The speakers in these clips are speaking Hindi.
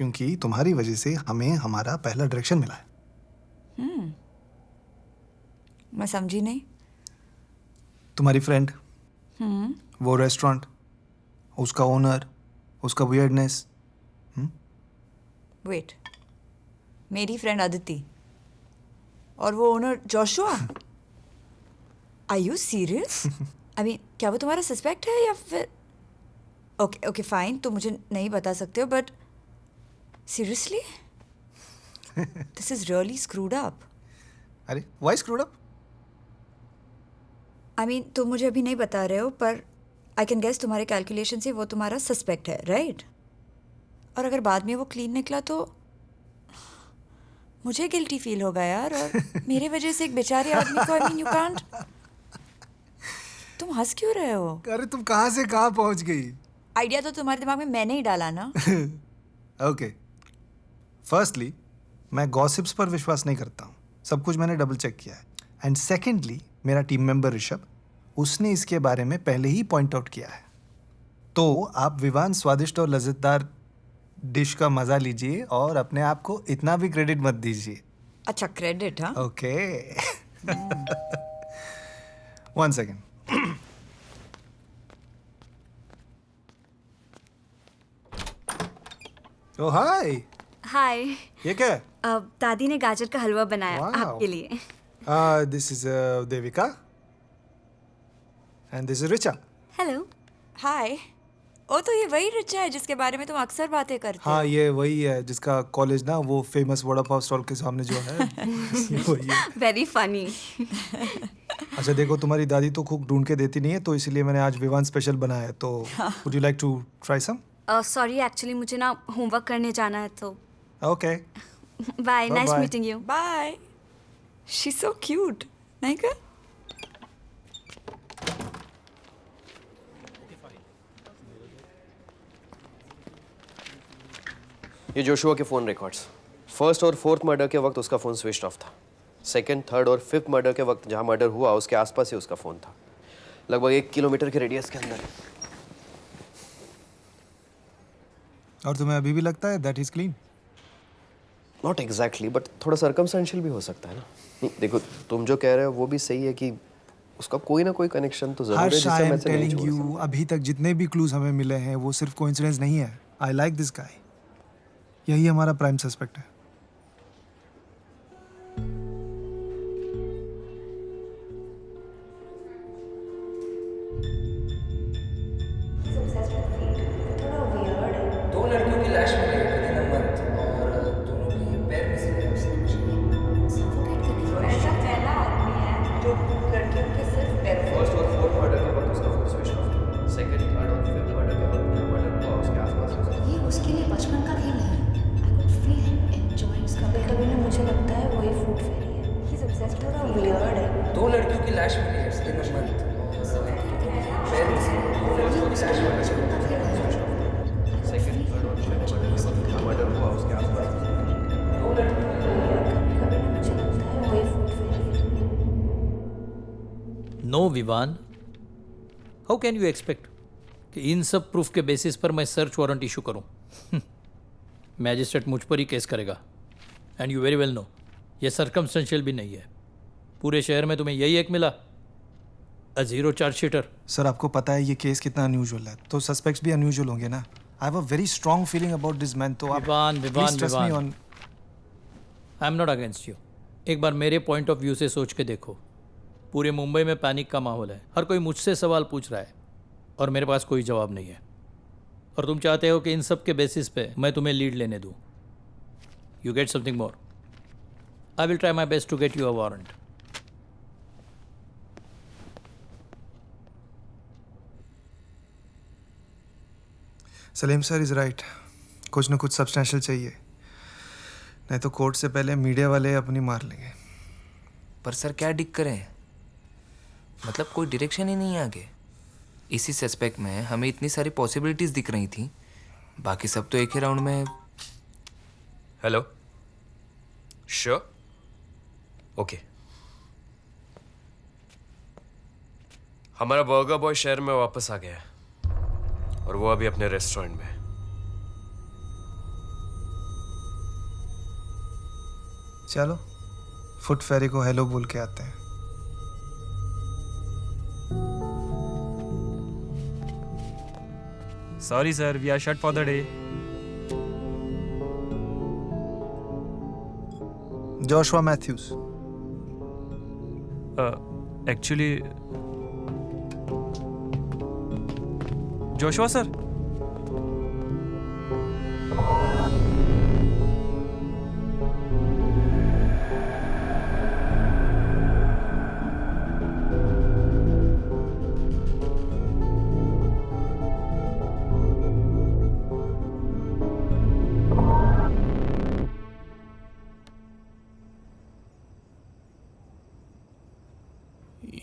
क्योंकि तुम्हारी वजह से हमें हमारा पहला डायरेक्शन मिला है। मैं समझी नहीं। तुम्हारी फ्रेंड, वो रेस्टोरेंट, उसका ओनर, उसका वियर्डनेस। वेट, मेरी फ्रेंड अदिति और वो owner Joshua? Are you serious? I mean, क्या वो तुम्हारा सस्पेक्ट है या फिर? ओके ओके फाइन, तुम मुझे नहीं बता सकते हो, but seriously this is really screwed up. अरे why screwed up? I mean, तुम मुझे अभी नहीं बता रहे हो, पर आई कैन गेस तुम्हारे कैलकुलेशन से वो तुम्हारा सस्पेक्ट है, राइट? और अगर बाद में वो क्लीन निकला तो मुझे गिल्टी फील होगा यार, और मेरे वजह से एक बेचारे आदमी को। I mean, you can't. तुम हंस क्यों रहे हो? अरे तुम कहाँ से कहाँ पहुँच गई? आइडिया तो तुम्हारे दिमाग में मैंने ही डाला ना। ओके, फर्स्टली मैं गॉसिप्स पर विश्वास नहीं करता हूँ, सब कुछ मैंने डबल चेक किया है। एंड सेकेंडली मेरा टीम मेंबर ऋषभ, उसने इसके बारे में पहले ही पॉइंट आउट किया है। तो आप विवान स्वादिष्ट और लज्जतदार डिश का मजा लीजिए और अपने आप को इतना भी क्रेडिट मत दीजिए। अच्छा, क्रेडिट? हाँ, ओके। 1 सेकेंड। ओ हाय, हाय। ये क्या है? दादी ने गाजर का हलवा बनाया Wow. आपके लिए। This is Devika and this is Richa. Hello. Hi. ओ, तो ये वही रिचा है जिसके बारे में तुम अक्सर बातें करते हो। हाँ, ये वही है जिसका कॉलेज ना वो फेमस वड़ा पाव स्टॉल के सामने जो है। ये वही है। Very funny. अच्छा देखो, तुम्हारी दादी तो कुक ढूंढ के देती नहीं है, तो इसलिए मैंने आज विवान स्पेशल बनाया है। तो would you like to try some? Sorry, actually मुझे ना होमवर्क करने जाना है, तो okay, bye. Nice Bye-bye. Meeting you. Bye. She so cute, नहीं क्या? ये जोशुआ के फ़ोन रिकॉर्ड्स, फर्स्ट और फोर्थ मर्डर के वक्त उसका फ़ोन स्विच ऑफ था। सेकंड, थर्ड और फिफ्थ मर्डर के वक्त जहाँ मर्डर हुआ उसके आसपास ही उसका फ़ोन था, लगभग 1 किलोमीटर के रेडियस के अंदर। और तुम्हें अभी भी लगता है that is clean? Not exactly, but थोड़ा सर्कमस्टेंशियल भी हो सकता है ना। नहीं, देखो तुम जो कह रहे हो वो भी सही है कि उसका कोई ना कोई कनेक्शन तो जरूर है हर्ष, जिससे आई मैं एम इसे नहीं टेलिंग छोड़ यू, अभी तक जितने भी क्लूज हमें मिले हैं वो सिर्फ कोइंसिडेंस नहीं है। I like this guy. यही हमारा प्राइम सस्पेक्ट है। दो लड़कियों की लाश मिली है विदिन अ मंथ और दोनों की पैर मिसिंग है। ऐसा पहला आदमी है जो लड़कियों के सिर्फ पैर से। फर्स्ट और फोर्थ मर्डर के वक्त उसका फ़ोन स्विच ऑफ था। सेकंड, थर्ड और फिफ्थ मर्डर के वक्त जहाँ मर्डर हुआ उसके आसपास ही उसका ये उसके लिए बचपन का खेल है। I could feel him enjoying कभी कभी ना मुझे लगता है वही फूड फेरी है। ही इज ऑब्सेस्ड, थोड़ा वियर्ड है। दो लड़कियों की लाश मिली है विदिन अ मंथ और दोनों की पैर मिसिंग है। सेकंड, थर्ड और फिफ्थ मर्डर के वक्त जहाँ मर्डर हुआ उसके आसपास ही उसका कभी कभी ना मुझे लगता है वही फूड फेरी है। No Vivaan, how can you expect कि इन सब प्रूफ के बेसिस पर मैं सर्च वारंट इशू करूं? मैजिस्ट्रेट मुझ पर ही केस करेगा। And you very well know ये सर्कमस्टेंशियल भी नहीं है। पूरे शहर में तुम्हें यही एक मिला, अ जीरो चार्जशीटर। सर, आपको पता है ये केस कितना अनयूजुअल है, तो सस्पेक्ट्स भी अनयूजुअल होंगे ना। I have a very strong feeling about this man. तो आप Vivaan trust me on. I am not against you. एक बार मेरे पॉइंट ऑफ व्यू से सोच के देखो। पूरे मुंबई में पैनिक का माहौल है, हर कोई मुझसे सवाल पूछ रहा है और मेरे पास कोई जवाब नहीं है। और तुम चाहते हो कि इन सब के बेसिस पे मैं तुम्हें लीड लेने दूं। You get something more. I will try my best to get you a warrant. Salim sir is right, कुछ ना कुछ सब्सटेंशियल चाहिए, नहीं तो कोर्ट से पहले मीडिया वाले अपनी मार लेंगे। पर सर क्या डिक करें, मतलब कोई डायरेक्शन ही नहीं है आगे। इसी सस्पेक्ट में हमें इतनी सारी पॉसिबिलिटीज दिख रही थी, बाकी सब तो एक ही राउंड में। Hello, sure, okay. हमारा बर्गर बॉय शहर में वापस आ गया है और वो अभी अपने रेस्टोरेंट में है। चलो फुट फेरी को हेलो बोल के आते हैं. Sorry, sir, we are shut for the day. Joshua Matthews. Actually, Joshua, sir.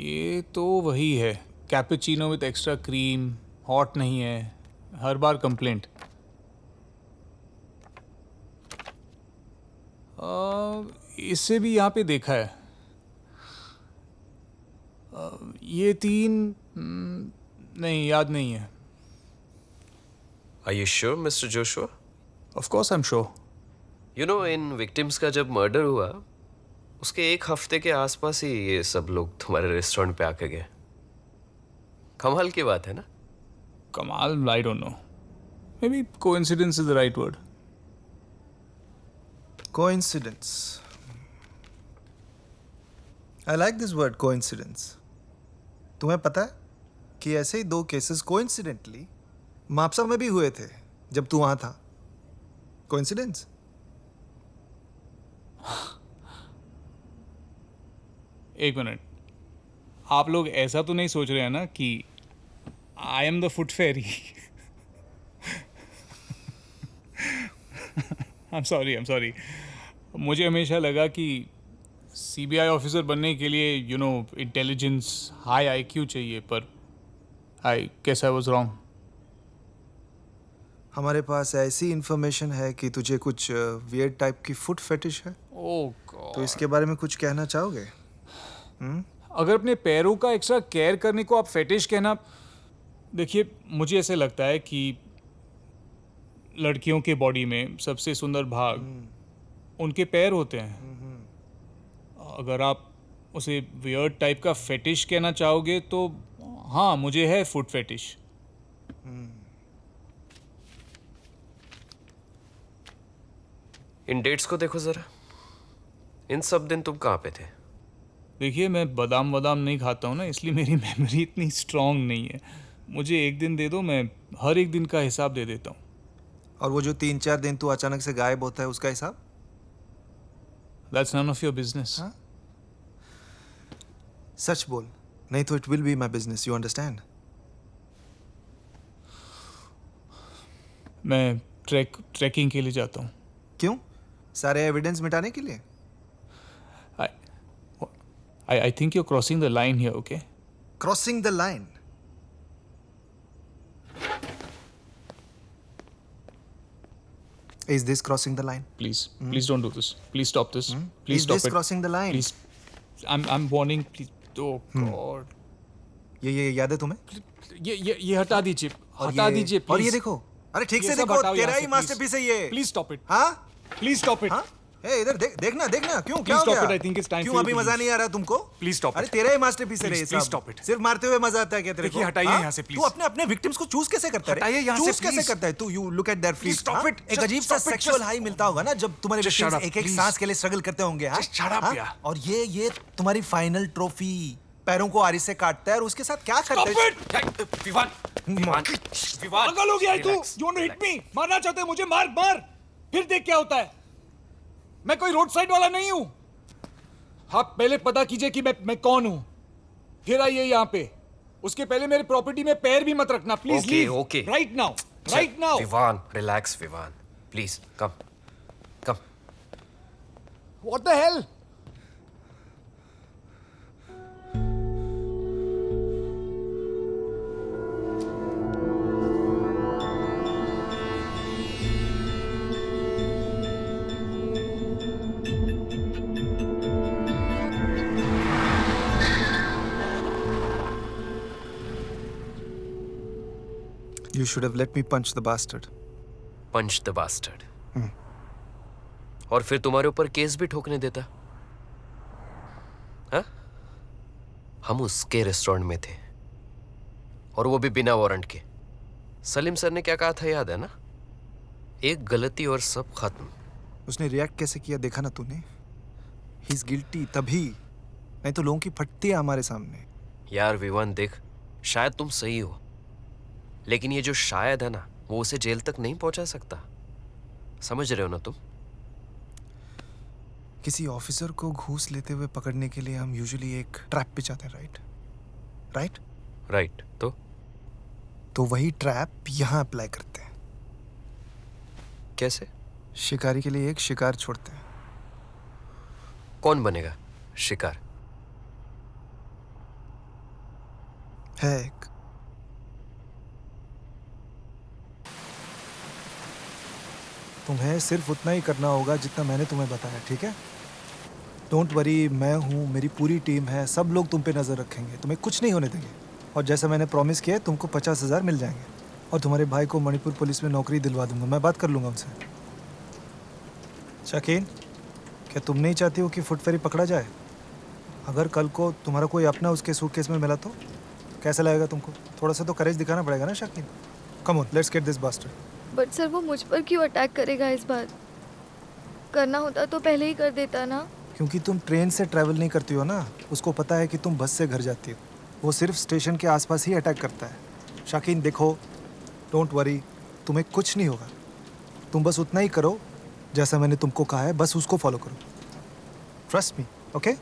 ये तो वही है, cappuccino with extra cream, hot नहीं है, हर बार कंप्लेंट. इससे भी यहाँ पे देखा है. ये 3 नहीं याद नहीं है. Are you sure, Mr. Joshua? Of course I am sure. You know, in victims का जब मर्डर हुआ उसके 1 हफ्ते के आसपास ही ये सब लोग तुम्हारे रेस्टोरेंट पे आके गए. कमाल की बात है ना. कमाल, I don't know, may be coincidence is the right word. Coincidence. I like this word coincidence. तुम्हें पता है कि ऐसे ही 2 केसेस कोइंसिडेंटली मापसा में भी हुए थे जब तू वहां था. कोइंसिडेंस? एक मिनट, आप लोग ऐसा तो नहीं सोच रहे हैं ना कि I am the foot fairy? I am sorry. मुझे हमेशा लगा कि सीबीआई ऑफिसर बनने के लिए इंटेलिजेंस, हाई आईक्यू चाहिए, पर I guess I was wrong. हमारे पास ऐसी इंफॉर्मेशन है कि तुझे कुछ वियर्ड टाइप की फुट फेटिश है. Oh God. तो इसके बारे में कुछ कहना चाहोगे? अगर अपने पैरों का एक्स्ट्रा केयर करने को आप फेटिश कहना, देखिए मुझे ऐसे लगता है कि लड़कियों के बॉडी में सबसे सुंदर भाग उनके पैर होते हैं. अगर आप उसे वियर्ड टाइप का फेटिश कहना चाहोगे तो हाँ, मुझे है फुट फेटिश. इन डेट्स को देखो जरा. इन सब दिन तुम कहाँ पे थे? देखिए मैं बादाम नहीं खाता हूँ ना, इसलिए मेरी मेमोरी इतनी स्ट्रांग नहीं है. मुझे एक दिन दे दो, मैं हर एक दिन का हिसाब दे देता हूँ. और वो जो 3-4 दिन तू अचानक से गायब होता है उसका हिसाब? That's none of your business. सच बोल, नहीं तो it will be my business. You understand? मैं ट्रैकिंग के लिए जाता हूँ. क्यों? सारे एविडेंस मिटाने के लिए? I think you're crossing the line here, okay? Crossing the line? Is this crossing the line? Please don't do this. Please stop this. Please Is stop this it. crossing the line? Please, I'm warning. Please. Oh God. ये याद है तुम्हें? ये हटा दीजिए. और हटा दीजिए. और ये please. देखो, अरे ठीक ये से सब देखो, हटाओ तेरा यहाँ ही से, मास्टरपीस है ये. Please stop it. हाँ? Please stop it. हाँ? ए इधर देखना क्यों क्या Please हो stop गया? it. I think it's time क्यों for you अभी to मजा leave. नहीं आ रहा तुमको? Please stop अरे it. तेरा ही मास्टरपीस है रे ये Please सब. stop it. सिर्फ मारते हुए मजा आता है क्या तेरे को? देखिए, हटाइए हाँ? यहाँ से, please. तू अपने विक्टिम्स को चूज कैसे करता है? हटाइए यहाँ से, चूज कैसे please. करता है तू? You look at their feet. Please stop it. एक Just अजीब सा stop it. Sexual Just- high मिलता होगा ना जब तुम्हारे Just shut विक्टिम्स up, एक please. सांस के लिए स्ट्रगल करते होंगे. हाँ? Just shut up, हाँ? yeah. और ये तुम्हारी फाइनल ट्रॉफी पैरों को आरी से काटता है और उसके साथ क्या करता Stop है? it. विवान. पागल हो गया है तू? You want to hit me? मारना चाहते हैं मुझे? मार. फिर देख क्या होता है. मैं कोई रोड साइड वाला नहीं हूँ. आप पहले पता कीजिए कि मैं कौन हूँ. फिर आइए यहाँ पे. उसके पहले मेरे प्रॉपर्टी में पैर भी मत रखना. Please Okay, leave. okay. Right now. Vivaan, relax Vivaan. Please come. What the hell? You should have let me punch the bastard. Punch the bastard. और फिर तुम्हारे ऊपर केस भी ठोकने देता। हाँ? हम उसके रेस्टोरेंट में थे और वो भी बिना वारंट के। सलीम सर ने क्या कहा था याद है ना? एक गलती और सब खत्म। उसने रिएक्ट कैसे किया देखा ना तूने? ही इज गिल्टी तभी, नहीं तो लोगों की फटती है हमारे सामने। यार विवान देख, शायद तुम सही हो, लेकिन ये जो शायद है ना, वो उसे जेल तक नहीं पहुंचा सकता। समझ रहे हो ना तुम? किसी ऑफिसर को घूस लेते हुए पकड़ने के लिए हम यूजुअली एक ट्रैप पे जाते हैं, राइट? राइट? राइट। तो वही ट्रैप यहाँ अप्लाई करते हैं। कैसे? शिकारी के लिए एक शिकार छोड़ते हैं। कौन बनेगा शिकार? है एक। तुम्हें सिर्फ उतना ही करना होगा जितना मैंने तुम्हें बताया, ठीक है? डोंट वरी, मैं हूँ, मेरी पूरी टीम है, सब लोग तुम पे नज़र रखेंगे, तुम्हें कुछ नहीं होने देंगे। और जैसा मैंने प्रॉमिस किया है, तुमको 50,000 मिल जाएंगे और तुम्हारे भाई को मणिपुर पुलिस में नौकरी दिलवा दूंगा। मैं बात कर लूँगा उनसे। शकीन, क्या तुम नहीं चाहती हो कि फुट फेरी पकड़ा जाए? अगर कल को तुम्हारा कोई अपना उसके सूटकेस में मिला तो कैसा लगेगा तुमको? थोड़ा सा तो करेज दिखाना पड़ेगा ना Shakeen. Come on, let's get this bastard. But sir वो मुझ पर क्यों अटैक करेगा इस बार? करना होता तो पहले ही कर देता ना। क्योंकि तुम ट्रेन से ट्रैवल नहीं करती हो ना, उसको पता है कि तुम बस से घर जाती हो। वो सिर्फ स्टेशन के आसपास ही अटैक करता है। शाकीन देखो, डोंट वरी, तुम्हें कुछ नहीं होगा। तुम बस उतना ही करो जैसा मैंने तुमको कहा है, बस उसको फॉलो करो। Trust me, okay?